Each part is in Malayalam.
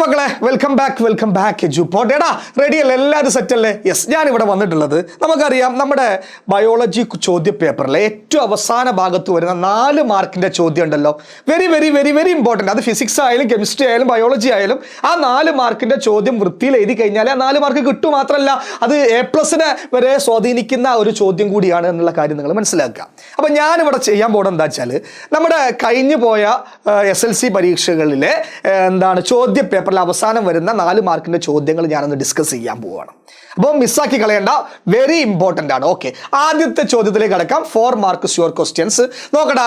മക്കളെ വെൽക്കം ബാക്ക് എജുപോർട്ട്. എടാ റെഡി അല്ലേ? എല്ലാവരും സെറ്റ് അല്ലേ? യെസ്, ഞാനിവിടെ വന്നിട്ടുള്ളത് നമുക്കറിയാം നമ്മുടെ ബയോളജി ചോദ്യ പേപ്പറിലെ ഏറ്റവും അവസാന ഭാഗത്ത് വരുന്ന 4 മാർക്കിൻ്റെ ചോദ്യം ഉണ്ടല്ലോ. Very very very very important. അത് ഫിസിക്സ് ആയാലും കെമിസ്ട്രി ആയാലും ബയോളജി ആയാലും ആ 4 മാർക്കിൻ്റെ ചോദ്യം വൃത്തിയിൽ എഴുതി കഴിഞ്ഞാൽ ആ 4 മാർക്ക് കിട്ടും. മാത്രമല്ല അത് A+നെ വരെ സ്വാധീനിക്കുന്ന ഒരു ചോദ്യം കൂടിയാണ് എന്നുള്ള കാര്യം നിങ്ങൾ മനസ്സിലാക്കുക. അപ്പം ഞാനിവിടെ ചെയ്യാൻ പോകുന്നത് എന്താ വെച്ചാൽ നമ്മുടെ കഴിഞ്ഞു പോയ SLC പരീക്ഷകളിലെ ചോദ്യ പേപ്പറിൽ അവസാനം വരുന്ന 4 മാർക്കിന്റെ ചോദ്യങ്ങൾ ഞാനൊന്ന് ഡിസ്കസ് ചെയ്യാൻ പോവുകയാണ്. അപ്പോൾ മിസ്സാക്കി കളയേണ്ട, വെരി ഇമ്പോർട്ടൻ്റ് ആണ്. ഓക്കെ, ആദ്യത്തെ ചോദ്യത്തിലേക്ക് കടക്കാം. 4 മാർക്സ് യുവർ ക്വസ്റ്റ്യൻസ്. നോക്കടാ,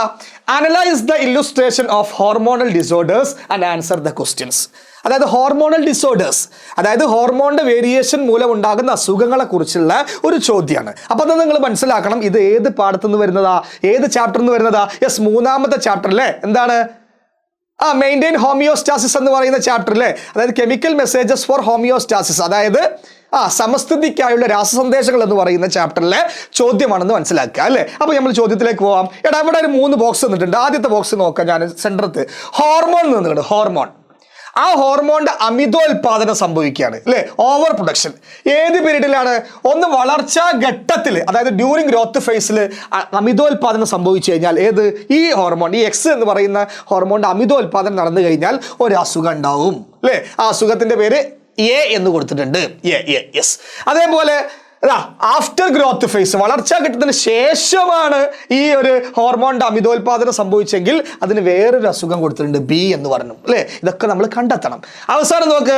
analyse the illustration of hormonal disorders and answer the questions. അതായത് ഹോർമോണൽ ഡിസോർഡേഴ്സ്, അതായത് ഹോർമോണിന്റെ വേരിയേഷൻ മൂലം ഉണ്ടാകുന്ന അസുഖങ്ങളെ കുറിച്ചുള്ള ഒരു ചോദ്യമാണ്. അപ്പോൾ അത് നിങ്ങൾ മനസ്സിലാക്കണം, ഇത് ഏത് പാഠത്തു നിന്ന് വരുന്നതാ, ഏത് ചാപ്റ്ററിൽ നിന്ന് വരുന്നതാ? യെസ്, 3-ാമത്തെ ചാപ്റ്ററിലെ എന്താണ് മെയിൻറ്റെയിൻ ഹോമിയോസ്റ്റാസിസ് എന്ന് പറയുന്ന ചാപ്റ്ററിലെ, അതായത് കെമിക്കൽ മെസ്സേജസ് ഫോർ ഹോമിയോസ്റ്റാസിസ്, അതായത് സമസ്ഥിതിക്കായുള്ള രാസസന്ദേശങ്ങൾ എന്ന് പറയുന്ന ചാപ്റ്ററിലെ ചോദ്യമാണെന്ന് മനസ്സിലാക്കുക അല്ലേ. അപ്പോൾ നമ്മൾ ചോദ്യത്തിലേക്ക് പോവാം. എടാ, ഇവിടെ ഒരു 3 ബോക്സ് തന്നിട്ടുണ്ട്. ആദ്യത്തെ ബോക്സ് നോക്കാം, ഞാൻ സെൻറ്ററത്ത് ഹോർമോൺ നിന്നുണ്ട്. ഹോർമോൺ, ആ ഹോർമോണിന്റെ അമിതോൽപാദനം സംഭവിക്കുകയാണ് അല്ലേ, ഓവർ പ്രൊഡക്ഷൻ. ഏത് പീരീഡിലാണ്? ഒന്ന് വളർച്ചാ ഘട്ടത്തിൽ, അതായത് ഡ്യൂറിങ് ഗ്രോത്ത് ഫേസിൽ അമിതോൽപാദനം സംഭവിച്ചു കഴിഞ്ഞാൽ ഏത് ഈ ഹോർമോൺ, ഈ X എന്ന് പറയുന്ന ഹോർമോണിന്റെ അമിതോൽപാദനം നടന്നു കഴിഞ്ഞാൽ ഒരു അസുഖം ഉണ്ടാവും അല്ലേ. ആ അസുഖത്തിന്റെ പേര് A എന്ന് കൊടുത്തിട്ടുണ്ട്. യെസ്. അതേപോലെ ആഫ്റ്റർ ഗ്രോത്ത് ഫേസ്, വളർച്ചാ ഘട്ടത്തിന് ശേഷമാണ് ഈ ഒരു ഹോർമോണിന്റെ അമിതോൽപാദനം സംഭവിച്ചെങ്കിൽ അതിന് വേറൊരു അസുഖം കൊടുത്തിട്ടുണ്ട്, B എന്ന് പറഞ്ഞു അല്ലേ. ഇതൊക്കെ നമ്മൾ കണ്ടെത്തണം. അവസാനം നോക്ക്,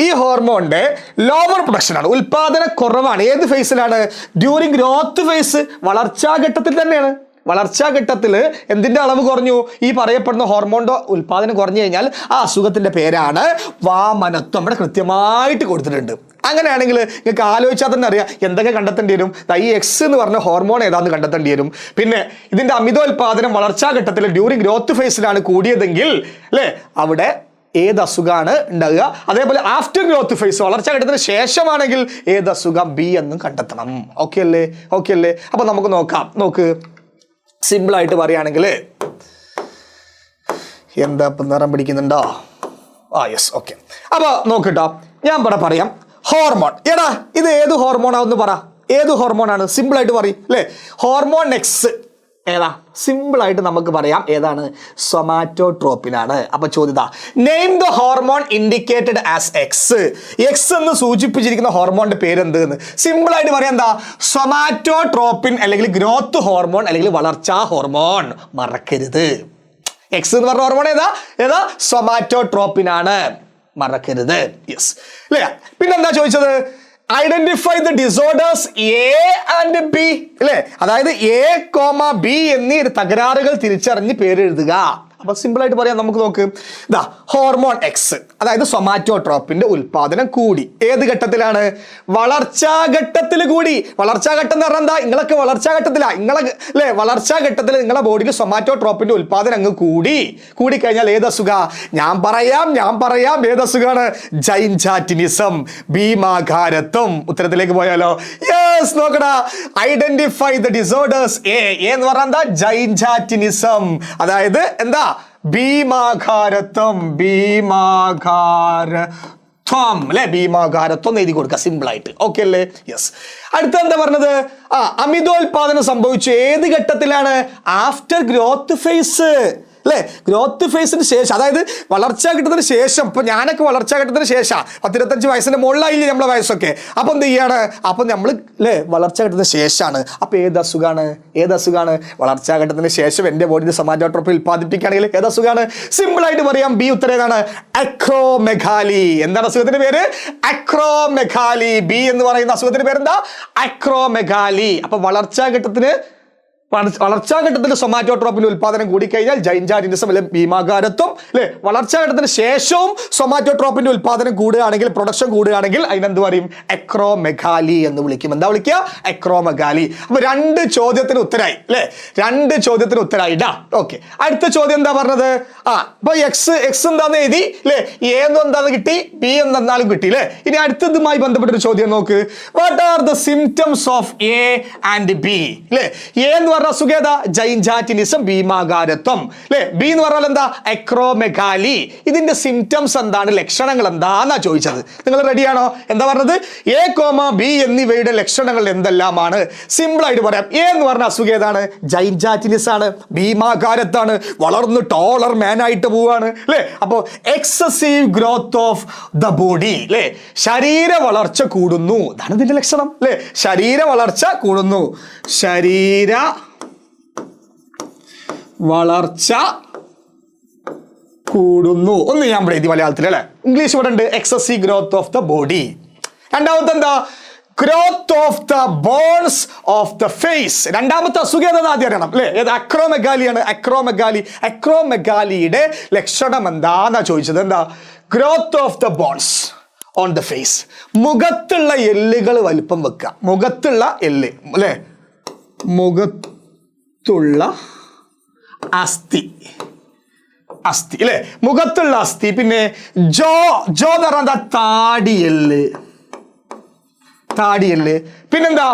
ഈ ഹോർമോണിന്റെ ലോവർ പ്രൊഡക്ഷൻ ആണ്, ഉൽപാദന കുറവാണ്. ഏത് ഫേസിലാണ്? ഡ്യൂറിങ് ഗ്രോത്ത് ഫേസ്, വളർച്ചാ ഘട്ടത്തിൽ തന്നെയാണ്. വളർച്ചാ ഘട്ടത്തിൽ എന്തിന്റെ അളവ് കുറഞ്ഞു? ഈ പറയപ്പെടുന്ന ഹോർമോണിന്റെ ഉൽപാദനം കുറഞ്ഞു കഴിഞ്ഞാൽ ആ അസുഖത്തിന്റെ പേരാണ് വാമനത്വം. ഇവിടെ കൃത്യമായിട്ട് കൊടുത്തിട്ടുണ്ട്. അങ്ങനെയാണെങ്കിൽ നിങ്ങൾക്ക് ആലോചിച്ചാൽ തന്നെ അറിയാം എന്തൊക്കെ കണ്ടെത്തേണ്ടി വരും. ഈ X എന്ന് പറഞ്ഞ ഹോർമോൺ ഏതാന്ന് കണ്ടെത്തേണ്ടി വരും. പിന്നെ ഇതിന്റെ അമിതോൽപാദനം വളർച്ചാ ഘട്ടത്തിൽ ഡ്യൂറിങ് ഗ്രോത്ത് ഫേസിലാണ് കൂടിയതെങ്കിൽ അല്ലേ, അവിടെ ഏത് അസുഖമാണ് ഉണ്ടാകുക. അതേപോലെ ആഫ്റ്റർ ഗ്രോത്ത് ഫേസ്, വളർച്ചാ ഘട്ടത്തിന് ശേഷമാണെങ്കിൽ ഏത് അസുഖം, B എന്നും കണ്ടെത്തണം. ഓക്കെ അല്ലേ? അപ്പൊ നമുക്ക് നോക്കാം. നോക്ക്, സിമ്പിളായിട്ട് പറയുകയാണെങ്കിൽ എന്താ ഇപ്പം നിറം പിടിക്കുന്നുണ്ടോ? Yes, okay. അപ്പോൾ നോക്കിട്ടോ, ഞാൻ പറയാം ഹോർമോൺ. എടാ, ഇത് ഏത് ഹോർമോണാന്ന് പറ. ഏത് ഹോർമോണാണ്? സിമ്പിളായിട്ട് പറയും അല്ലേ. ഹോർമോൺ X ഏതാ? സിമ്പിളായിട്ട് നമുക്ക് പറയാം ഏതാണ്? സൊമാറ്റോട്രോപ്പിൻ ആണ്. അപ്പൊ ചോദ്യതാ, name the hormone indicated as X എന്ന് സൂചിപ്പിച്ചിരിക്കുന്ന ഹോർമോണിന്റെ പേര് എന്തെന്ന് സിമ്പിളായിട്ട് പറയാം. എന്താ? സൊമാറ്റോട്രോപ്പിൻ, അല്ലെങ്കിൽ ഗ്രോത്ത് ഹോർമോൺ, അല്ലെങ്കിൽ വളർച്ചാ ഹോർമോൺ. മറക്കരുത്, X എന്ന് പറഞ്ഞ ഹോർമോൺ ഏതാ? സൊമാറ്റോട്രോപ്പിൻ ആണ്, മറക്കരുത്. യെസ് അല്ലേ. പിന്നെന്താ ചോദിച്ചത്? Identify the disorders A and B അല്ലേ. അതായത് A, B എന്നീ തകരാറുകൾ തിരിച്ചറിഞ്ഞ് പേരെഴുതുക. അപ്പൊ സിമ്പിൾ ആയിട്ട് പറയാം. നമുക്ക് നോക്ക്, ഹോർമോൺ X, അതായത് സൊമാറ്റോട്രോപ്പിന്റെ ഉൽപാദനം കൂടി. ഏത് ഘട്ടത്തിലാണ്? വളർച്ചാ ഘട്ടത്തിൽ കൂടി. വളർച്ചാ ഘട്ടം എന്ന് പറഞ്ഞാൽ എന്താ? നിങ്ങളൊക്കെ വളർച്ചാ ഘട്ടത്തിലാ, അല്ലേ. വളർച്ചാ ഘട്ടത്തിൽ നിങ്ങളെ ബോഡിയിൽ സൊമാറ്റോട്രോപ്പിന്റെ ഉൽപാദനം അങ്ങ് കൂടി കഴിഞ്ഞാൽ ഏത് അസുഖ? ഞാൻ പറയാം ഏത് അസുഖമാണ്? ജൈൻജാറ്റിനിസം, ഭീമാകാരത്വം. ഉത്തരത്തിലേക്ക് പോയാലോ? യെസ്, നോക്കടാ, ഐഡന്റിഫൈ ദ ഡിസോർഡേഴ്സ് A എന്ന് പറഞ്ഞാൽ എന്താ? ജൈൻജാറ്റിനിസം, അതായത് എന്താ? ഭീമാകാരത്വം അല്ലെ. ഭീമാകാരത്വം എഴുതി കൊടുക്കുക സിമ്പിൾ ആയിട്ട്. ഓക്കെ അല്ലേ? യെസ്. അടുത്ത എന്താ പറഞ്ഞത്? അമിതോൽപാദനം സംഭവിച്ചു. ഏത് ഘട്ടത്തിലാണ്? ആഫ്റ്റർ ഗ്രോത്ത് ഫേസ് അല്ലേ. ഗ്രോത്ത് ഫേസിന് ശേഷം, അതായത് വളർച്ചാ ഘട്ടത്തിന് ശേഷം. ഇപ്പൊ ഞാനൊക്കെ വളർച്ചാ ഘട്ടത്തിന് ശേഷം 10-25 വയസ്സിന്റെ മുകളിലായില്ലേ നമ്മളെ വയസ്സൊക്കെ. അപ്പൊ എന്ത് ചെയ്യാണ്? അപ്പൊ നമ്മൾ അല്ലേ വളർച്ചാ ഘട്ടത്തിന് ശേഷമാണ്. അപ്പൊ ഏത് അസുഖമാണ്? വളർച്ചാ ഘട്ടത്തിന് ശേഷം എന്റെ ബോഡിയിൽ സൊമാറ്റോട്രോപ്പിൻ ഉൽപ്പാദിപ്പിക്കുകയാണെങ്കിൽ ഏത് അസുഖമാണ്? സിമ്പിൾ ആയിട്ട് പറയാം, B ഉത്തരം ഏതാണ്? അക്രോമെഗാലി. എന്താണ് അസുഖത്തിന്റെ പേര്? അക്രോമെഗാലി. B എന്ന് പറയുന്ന അസുഖത്തിന്റെ പേരെന്താ? അക്രോമെഗാലി. അപ്പൊ വളർച്ചാ ഘട്ടത്തിൽ സൊമാറ്റോട്രോപ്പിന്റെ ഉൽപാദനം കൂടിക്കഴിഞ്ഞാൽ ജൈൻജാറ്റിനിസം അല്ലെ ഭീമാകാരത്വം അല്ലെ. വളർച്ചാ ഘട്ടത്തിന് ശേഷവും സൊമാറ്റോട്രോപ്പിന്റെ ഉൽപാദനം കൂടുകയാണെങ്കിൽ, പ്രൊഡക്ഷൻ കൂടുകയാണെങ്കിൽ അതിനെന്ത് പറയും? അക്രോമെഗാലി എന്ന് വിളിക്കും. എന്താ വിളിക്കുക? അക്രോമെഗാലി. അപ്പൊ 2 ചോദ്യത്തിന് ഉത്തരായി അല്ലെ. 2 ചോദ്യത്തിന് ഉത്തരായിട്ടാ. ഓക്കെ, അടുത്ത ചോദ്യം എന്താ പറഞ്ഞത്? ഇപ്പൊ X എന്താന്ന് എഴുതി അല്ലെ, A എന്താന്ന് കിട്ടി, B എന്നാലും കിട്ടി അല്ലെ. ഇനി അടുത്തതുമായി ബന്ധപ്പെട്ടൊരു ചോദ്യം നോക്ക്. What are the symptoms of A and B അല്ലെ. A എന്ന് പറഞ്ഞ പറഞ്ഞ അസുഖം ഏതാ? ജൈൻജാറ്റിനിസം, ഭീമാകാരത്വം അല്ലെ. ബി എന്ന് പറഞ്ഞാൽ എന്താ? അക്രോമെഗാലി. ഇതിന്റെ സിംറ്റംസ് എന്താണ്, ലക്ഷണങ്ങൾ എന്താന്നാ ചോദിച്ചത്. നിങ്ങൾ റെഡിയാണോ? എന്താ പറഞ്ഞത്? എ കോമ ബി എന്നിവയുടെ ലക്ഷണങ്ങൾ എന്തെല്ലാമാണ്? സിമ്പിൾ ആയിട്ട് പറയാം. എ എന്ന് പറഞ്ഞ അസുഖം ഏതാണ്? ജൈൻജാറ്റിനിസ് ആണ്, ഭീമാകാരത്താണ്, വളർന്ന് ടോളർ മാൻ ആയിട്ട് പോവാണ് അല്ലെ. അപ്പോ excessive growth of the body അല്ലെ, ശരീര വളർച്ച കൂടുന്നു, ഇതാണ് ഇതിന്റെ ലക്ഷണം അല്ലെ. ശരീര വളർച്ച കൂടുന്നു, ശരീര വളർച്ച കൂടുന്നു. ഒന്ന് ഞാൻ ഇവിടെ എഴുതി മലയാളത്തിൽ അല്ലെ, ഇംഗ്ലീഷ് ഇവിടെ ഉണ്ട്. Excessive growth of the body. രണ്ടാമത്തെ എന്താ? Growth of the bones of the face. രണ്ടാമത്തെ അസുഖം ഏതാ ആദ്യം അറിയണം അല്ലെ. ഏത്? അക്രോമെഗാലിയാണ്. അക്രോമെഗാലി. അക്രോമെഗാലിയുടെ ലക്ഷണം എന്താന്നാ ചോദിച്ചത്. എന്താ? Growth of the bones on the face. മുഖത്തുള്ള എല്ലുകൾ വലിപ്പം വെക്കുക. മുഖത്തുള്ള എല്ല് അല്ലെ, മുഖത്തുള്ള അസ്ഥി അല്ലെ, മുഖത്തുള്ള അസ്ഥി. പിന്നെ ജോ എന്ന് പറഞ്ഞാൽ താടിയല്ല്. പിന്നെന്താ?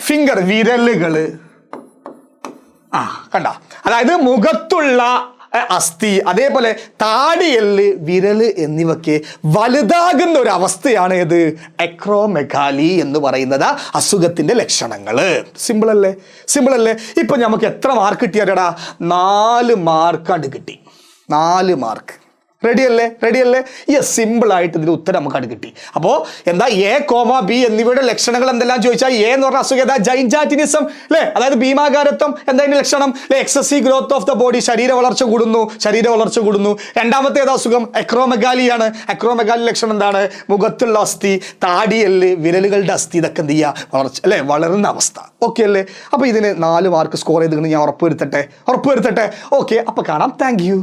ഫിംഗർ വിരലുകള്. കണ്ട, അതായത് മുഖത്തുള്ള അസ്ഥി, അതേപോലെ താടിയല്ല്, വിരല് എന്നിവയ്ക്ക് വലുതാകുന്ന ഒരു അവസ്ഥയാണ് ഏത്? അക്രോമെഗാലി എന്ന് പറയുന്നത് അസുഖത്തിന്റെ ലക്ഷണങ്ങള്. സിമ്പിൾ അല്ലേ? ഇപ്പൊ നമുക്ക് എത്ര മാർക്ക് കിട്ടിയാടാ? 4 മാർക്കാണ്ട് കിട്ടി. 4 മാർക്ക്. റെഡി അല്ലേ? യെസ്, സിമ്പിൾ ആയിട്ട് ഇതിന് ഉത്തരം നമുക്ക് കിട്ടി. അപ്പോൾ എന്താ? എ കോമ ബി എന്നിവയുടെ ലക്ഷണങ്ങൾ എന്തെല്ലാം ചോദിച്ചാൽ, എ എന്ന് പറഞ്ഞ അസുഖം ഏതാ? ജൈൻജാറ്റിനിസം അല്ലെ, അതായത് ഭീമാകാരത്വം. എന്താ ലക്ഷണം? Excessive growth of the body, ശരീര വളർച്ച കൂടുന്നു. രണ്ടാമത്തെ ഏതാ അസുഖം? അക്രോമെഗാലിയാണ്. അക്രോമെഗാലി ലക്ഷണം എന്താണ്? മുഖത്തുള്ള അസ്ഥി, താടിയല്ല്, വിരലുകളുടെ അസ്ഥി, ഇതൊക്കെ എന്ത് ചെയ്യുക? വളർച്ച അല്ലെ, വളരുന്ന അവസ്ഥ. ഓക്കെ അല്ലേ? അപ്പൊ ഇതിന് 4 മാർക്ക് സ്കോർ ചെയ്ത് ഞാൻ ഉറപ്പുവരുത്തട്ടെ. ഓക്കെ, അപ്പൊ കാണാം. Thank you.